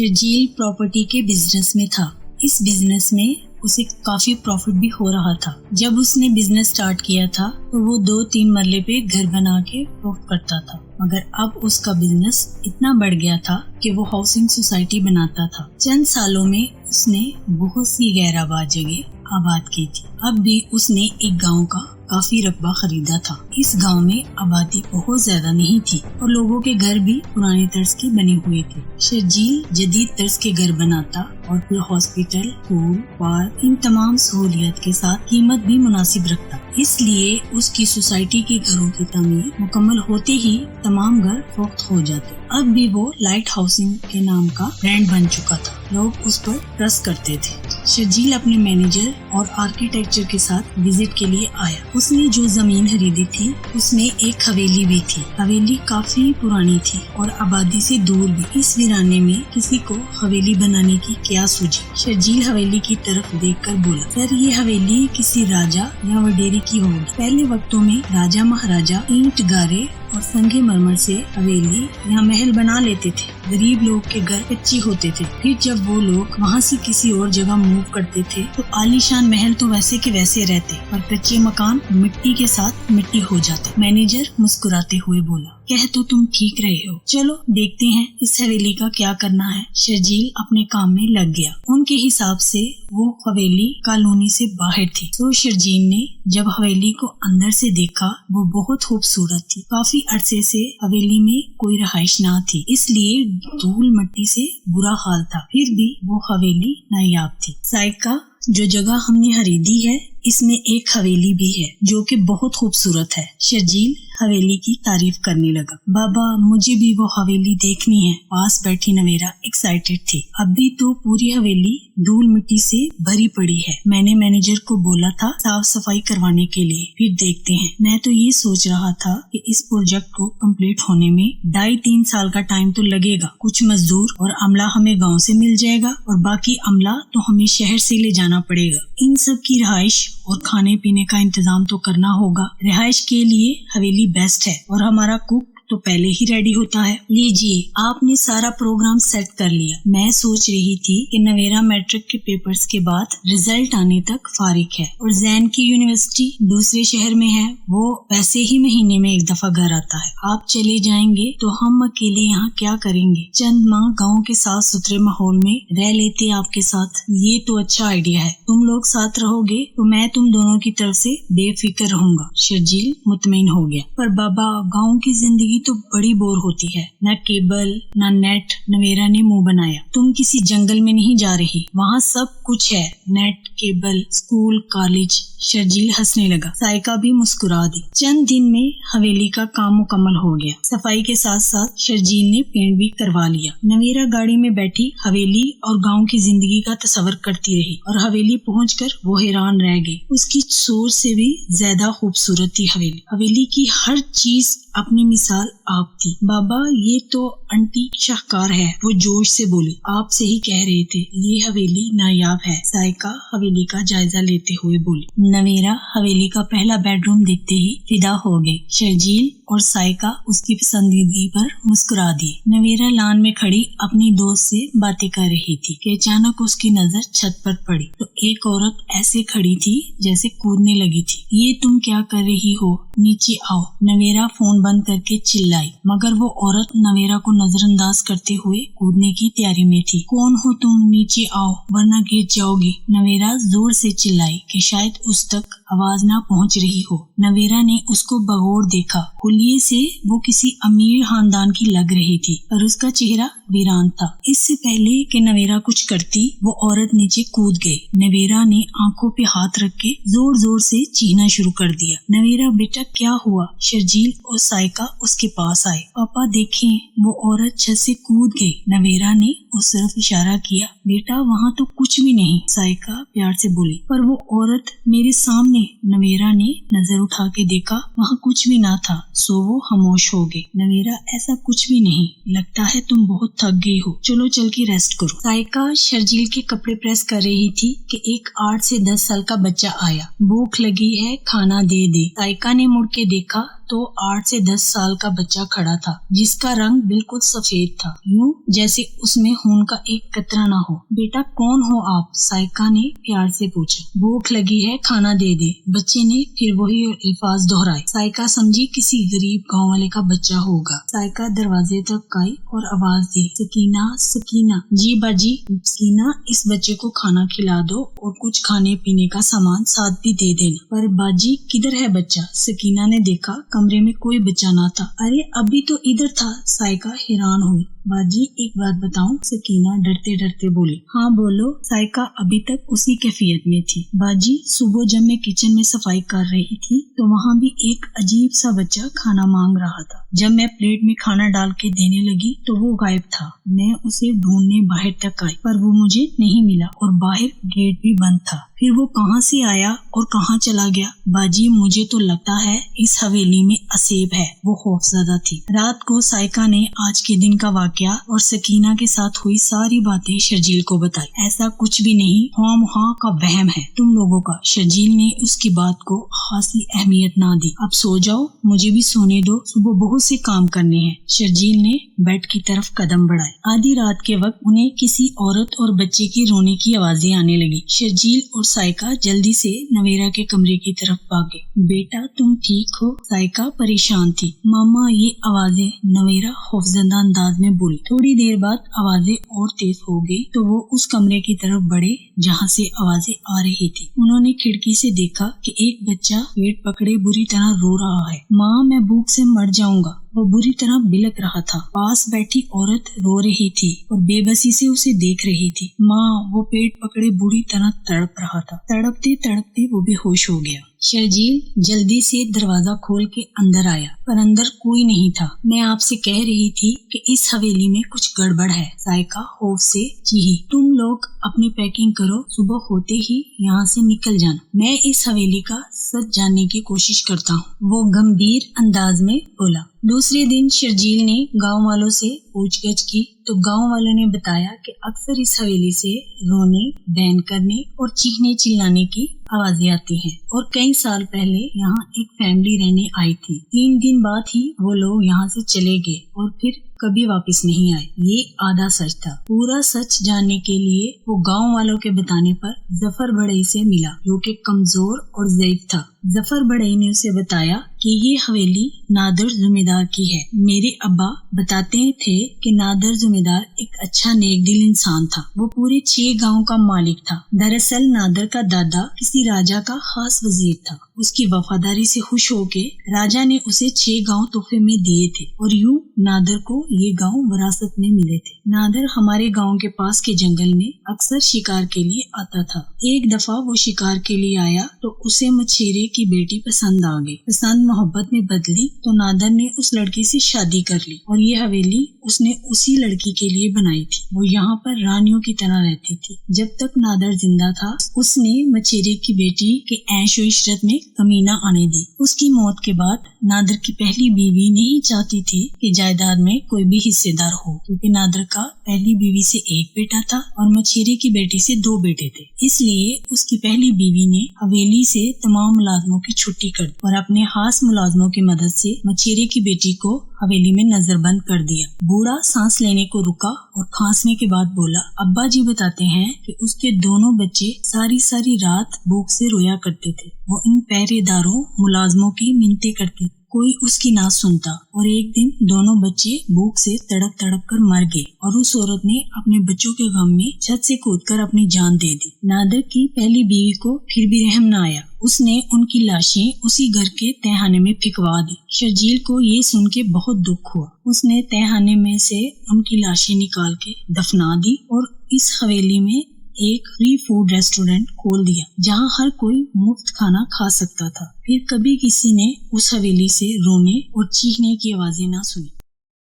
Sharjeel property के business में था। इस बिजनेस में उसे काफी प्रॉफिट भी हो रहा था। जब उसने बिजनेस स्टार्ट किया था तो वो 2-3 मरले पे घर बना के वक्त करता था, मगर अब उसका बिजनेस इतना बढ़ गया था कि वो हाउसिंग सोसाइटी बनाता था। चंद सालों में उसने बहुत सी गैराबाद जगह आबाद की थी। अब भी उसने एक गांव का काफी रकबा खरीदा था। इस गांव में आबादी बहुत ज्यादा नहीं थी और लोगों के घर भी पुराने तर्ज के बने हुए थे। शर्जील जदीद तर्ज के घर बनाता और फिर हॉस्पिटल, स्कूल, पार्क, इन तमाम सहूलियत के साथ कीमत भी मुनासिब रखता। इसलिए उसकी सोसाइटी के घरों की तामीर मुकम्मल होते ही तमाम घर फरोख्त हो जाते। अब भी वो लाइट हाउसिंग के नाम का ब्रांड बन चुका था। लोग उस पर ट्रस्ट करते थे। शर्जील अपने मैनेजर और आर्किटेक्चर के साथ विजिट के लिए आया। उसने जो जमीन खरीदी थी उसमें एक हवेली भी थी। हवेली काफी पुरानी थी और आबादी से दूर भी। इस वीराने में किसी को हवेली बनाने की क्या सूझी। शर्जील हवेली की तरफ देखकर बोला, सर ये हवेली किसी राजा या वडेरे की होगी। पहले वक्तों में राजा महाराजा ईंट गारे और संगे मरमर से हवेली या महल बना लेते थे। गरीब लोग के घर कच्चे होते थे। फिर जब वो लोग वहाँ से किसी और जगह मूव करते थे तो आलीशान महल तो वैसे के वैसे रहते और कच्चे मकान मिट्टी के साथ मिट्टी हो जाते। मैनेजर मुस्कुराते हुए बोला, कह तो तुम ठीक रहे हो, चलो देखते हैं इस हवेली का क्या करना है। शर्जील अपने काम में लग गया। उनके हिसाब से वो हवेली कॉलोनी से बाहर थी। तो शर्जील ने जब हवेली को अंदर से देखा वो बहुत खूबसूरत थी। काफी अरसे से हवेली में कोई रहाइश ना थी, इसलिए धूल मिट्टी से बुरा हाल था। फिर भी वो हवेली नायाब थी। साइका, जो जगह हमने खरीदी है इसमें एक हवेली भी है जो कि बहुत खूबसूरत है। शर्जील हवेली की तारीफ करने लगा। बाबा मुझे भी वो हवेली देखनी है। पास बैठी नवेरा एक्साइटेड थी। अभी तो पूरी हवेली धूल मिट्टी से भरी पड़ी है। मैंने मैनेजर को बोला था साफ सफाई करवाने के लिए, फिर देखते हैं। मैं तो ये सोच रहा था कि इस प्रोजेक्ट को कंप्लीट होने में 2.5-3 साल का टाइम तो लगेगा। कुछ मजदूर और अमला हमें गाँव से मिल जाएगा और बाकी अमला तो हमें शहर से ले जाना पड़ेगा। इन सब की रिहाइश और खाने पीने का इंतजाम तो करना होगा। रिहाइश के लिए हवेली बेस्ट है और हमारा कुक तो पहले ही रेडी होता है। लीजिए, आपने सारा प्रोग्राम सेट कर लिया। मैं सोच रही थी कि नवेरा मैट्रिक के पेपर्स के बाद रिजल्ट आने तक फारिग है और जैन की यूनिवर्सिटी दूसरे शहर में है। वो वैसे ही महीने में एक दफा घर आता है। आप चले जाएंगे तो हम अकेले यहाँ क्या करेंगे। चंद माह गाँव के साफ सुथरे माहौल में रह लेते आपके साथ। ये तो अच्छा आइडिया है। तुम लोग साथ रहोगे तो मैं तुम दोनों की तरफ से बेफिक्र रहूंगा। शर्जील मुतमईन हो गया। पर बाबा गाँव की जिंदगी तो बड़ी बोर होती है। न केबल न नेट। नवेरा ने मुंह बनाया। तुम किसी जंगल में नहीं जा रही, वहाँ सब कुछ है। Net, cable, school, college. Sharjeel हंसने लगा। साइका भी मुस्कुरा दी। चंद दिन में हवेली का काम मुकम्मल हो गया। सफाई के साथ साथ शर्जील ने पेंट भी करवा लिया। नवेरा गाड़ी में बैठी हवेली और गांव की जिंदगी का तस्वर करती रही और हवेली पहुंचकर वो हैरान रह गई। उसकी सोच से भी ज्यादा खूबसूरत थी हवेली। हवेली की हर चीज अपनी मिसाल आप थी। बाबा ये तो आंटी शाहकार है, वो जोश से बोली। आप सही कह रहे थे, ये हवेली नायाब है। साइका हवेली का जायजा लेते हुए बोली। नवेरा हवेली का पहला बेडरूम देखते ही फिदा हो गई। शर्जील और साइका उसकी पसंदीदगी पर मुस्कुरा दिए। नवेरा लान में खड़ी अपनी दोस्त से बातें कर रही थी कि अचानक उसकी नजर छत पर पड़ी तो एक औरत ऐसे खड़ी थी जैसे कूदने लगी थी। ये तुम क्या कर रही हो, नीचे आओ। नवेरा फोन बंद करके चिल्लाई, मगर वो औरत नवेरा को नजरअंदाज करते हुए कूदने की तैयारी में थी। कौन हो तुम, नीचे आओ वरना गिर जाओगी। नवेरा जोर से चिल्लाई कि शायद उस तक आवाज ना पहुंच रही हो। नवेरा ने उसको बगौर देखा। हुलिये से वो किसी अमीर खानदान की लग रही थी पर उसका चेहरा वीरान था। इससे पहले कि नवेरा कुछ करती वो औरत नीचे कूद गई। नवेरा ने आंखों पे हाथ रख के जोर जोर से चीखना शुरू कर दिया। नवेरा बेटा क्या हुआ। शर्जील और साइका उसके पास आए। पापा देखें, वो औरत छत से कूद गई। नवेरा ने उस तरफ इशारा किया। बेटा वहाँ तो कुछ भी नहीं, साइका प्यार से बोली। पर वो औरत मेरे सामने। नवेरा ने नजर उठा के देखा, वहाँ कुछ भी ना था। सो वो खामोश हो गई। नवेरा ऐसा कुछ भी नहीं, लगता है तुम बहुत थक गई हो, चलो चल के रेस्ट करो। साइका शर्जील के कपड़े प्रेस कर रही थी कि एक 8 से 10 साल का बच्चा आया। भूख लगी है, खाना दे दे। साइका ने मुड़ के देखा तो 8 से 10 साल का बच्चा खड़ा था जिसका रंग बिल्कुल सफेद था, यूं जैसे उसमें खून का एक कतरा ना हो। बेटा कौन हो आप? साइका ने प्यार से पूछा। भूख लगी है, खाना दे दे। बच्चे ने फिर वही अल्फाज दोहराए। साइका समझी किसी गरीब गाँव वाले का बच्चा होगा। साइका दरवाजे तक आई और आवाज दी, सकीना सकीना। जी बाजी। सकीना, इस बच्चे को खाना खिला दो और कुछ खाने पीने का सामान साथ भी दे देना। पर बाजी किधर है बच्चा? सकीना ने देखा कमरे में कोई बच्चा ना था। अरे अभी तो इधर था। साइका हैरान हुई। बाजी एक बात बताऊं? सकीना डरते डरते बोली। हाँ बोलो। साइका अभी तक उसी कैफियत में थी। बाजी, सुबह जब मैं किचन में सफाई कर रही थी तो वहाँ भी एक अजीब सा बच्चा खाना मांग रहा था। जब मैं प्लेट में खाना डाल के देने लगी तो वो गायब था। मैं उसे ढूंढने बाहर तक आई पर वो मुझे नहीं मिला और बाहर गेट भी बंद था। फिर वो कहाँ से आया और कहाँ चला गया? बाजी, मुझे तो लगता है इस हवेली में असेब है। वो खौफजदा थी। रात को साइका ने आज के दिन का वाकया और सकीना के साथ हुई सारी बातें शर्जील को बताई। ऐसा कुछ भी नहीं, हाँ का वहम है तुम लोगों का। शर्जील ने उसकी बात को खासी अहमियत ना दी। अब सो जाओ, मुझे भी सोने दो, सुबह बहुत से काम करने हैं। शर्जील ने बेड की तरफ कदम बढ़ाए। आधी रात के वक्त उन्हें किसी औरत और बच्चे की रोने की आवाजें आने लगी। शर्जील और साइका जल्दी से नवेरा के कमरे की तरफ भागे। बेटा तुम ठीक हो? साइका परेशान थी। मामा, ये आवाजें? नवेरा खौफजदा अंदाज में बोली। थोड़ी देर बाद आवाजें और तेज हो गई तो वो उस कमरे की तरफ बढ़े जहाँ से आवाजें आ रही थी। उन्होंने खिड़की से देखा कि एक बच्चा पेट पकड़े बुरी तरह रो रहा है। माँ, मैं भूख से मर जाऊंगा। वो बुरी तरह बिलक रहा था। पास बैठी औरत रो रही थी और बेबसी से उसे देख रही थी। माँ, वो पेट पकड़े बुरी तरह तड़प रहा था। तड़पते तड़पते वो बेहोश हो गया। शर्जील जल्दी से दरवाजा खोल के अंदर आया पर अंदर कोई नहीं था। मैं आपसे कह रही थी कि इस हवेली में कुछ गड़बड़ है। साइका खौफ से चीखी। तुम लोग अपनी पैकिंग करो, सुबह होते ही यहाँ से निकल जाना। मैं इस हवेली का सच जानने की कोशिश करता हूँ, वो गंभीर अंदाज में बोला। दूसरे दिन शर्जील ने गांव वालों से पूछगछ की तो गांव वालों ने बताया कि अक्सर इस हवेली से रोने, बैन करने और चीखने चिल्लाने की आवाजें आती हैं और कई साल पहले यहाँ एक फैमिली रहने आई थी। 3 दिन बाद ही वो लोग यहाँ से चले गए और फिर कभी वापस नहीं आए। ये आधा सच था। पूरा सच जानने के लिए वो गांव वालों के बताने पर जफर बड़ई से मिला जो कि कमजोर और ज़ईफ था। जफर बड़ई ने उसे बताया कि ये हवेली नादर जमींदार की है। मेरे अब्बा बताते थे कि नादर जमींदार एक अच्छा नेक दिल इंसान था। वो पूरे 6 गांव का मालिक था। दरअसल नादर का दादा किसी राजा का खास वजीर था। उसकी वफादारी से खुश होके राजा ने उसे 6 गांव तोहफे में दिए थे और यूं नादर को ये गांव विरासत में मिले थे। नादर हमारे गांव के पास के जंगल में अक्सर शिकार के लिए आता था। एक दफा वो शिकार के लिए आया तो उसे मछेरे की बेटी पसंद आ गई। पसंद मोहब्बत में बदली तो नादर ने उस लड़की से शादी कर ली और ये हवेली उसने उसी लड़की के लिए बनाई थी। वो यहाँ पर रानियों की तरह रहती थी। जब तक नादर जिंदा था उसने मछेरे की बेटी के ऐश व इशरत में कमी न आने दी। उसकी मौत के बाद नादर की पहली बीवी नहीं चाहती थी कि जायदाद में कोई भी हिस्सेदार हो, क्योंकि नादर का पहली बीवी से एक बेटा था और मछेरे की बेटी से 2 बेटे थे। इसलिए उसकी पहली बीवी ने हवेली से तमाम मुलाजमों की छुट्टी कर दी और अपने खास मुलाजमों की मदद से मछेरे की बेटी को हवेली में नजरबंद कर दिया। बूढ़ा सांस लेने को रुका और खांसने के बाद बोला, अब्बा जी बताते हैं कि उसके दोनों बच्चे सारी रात भूख से रोया करते थे। वो इन पहरेदारों मुलाजमों की मिन्नतें करते, कोई उसकी ना सुनता और एक दिन दोनों बच्चे भूख से तड़प कर मर गए और उस औरत ने अपने बच्चों के गम में छत से कूदकर अपनी जान दे दी। नादर की पहली बीवी को फिर भी रहम न आया। उसने उनकी लाशें उसी घर के तहखाने में फिकवा दी। शर्जील को ये सुन के बहुत दुख हुआ। उसने तहखाने में से उनकी लाशें निकाल के दफना दी और इस हवेली में एक फ्री फूड रेस्टोरेंट खोल दिया जहां हर कोई मुफ्त खाना खा सकता था। फिर कभी किसी ने उस हवेली से रोने और चीखने की आवाजें ना सुनी।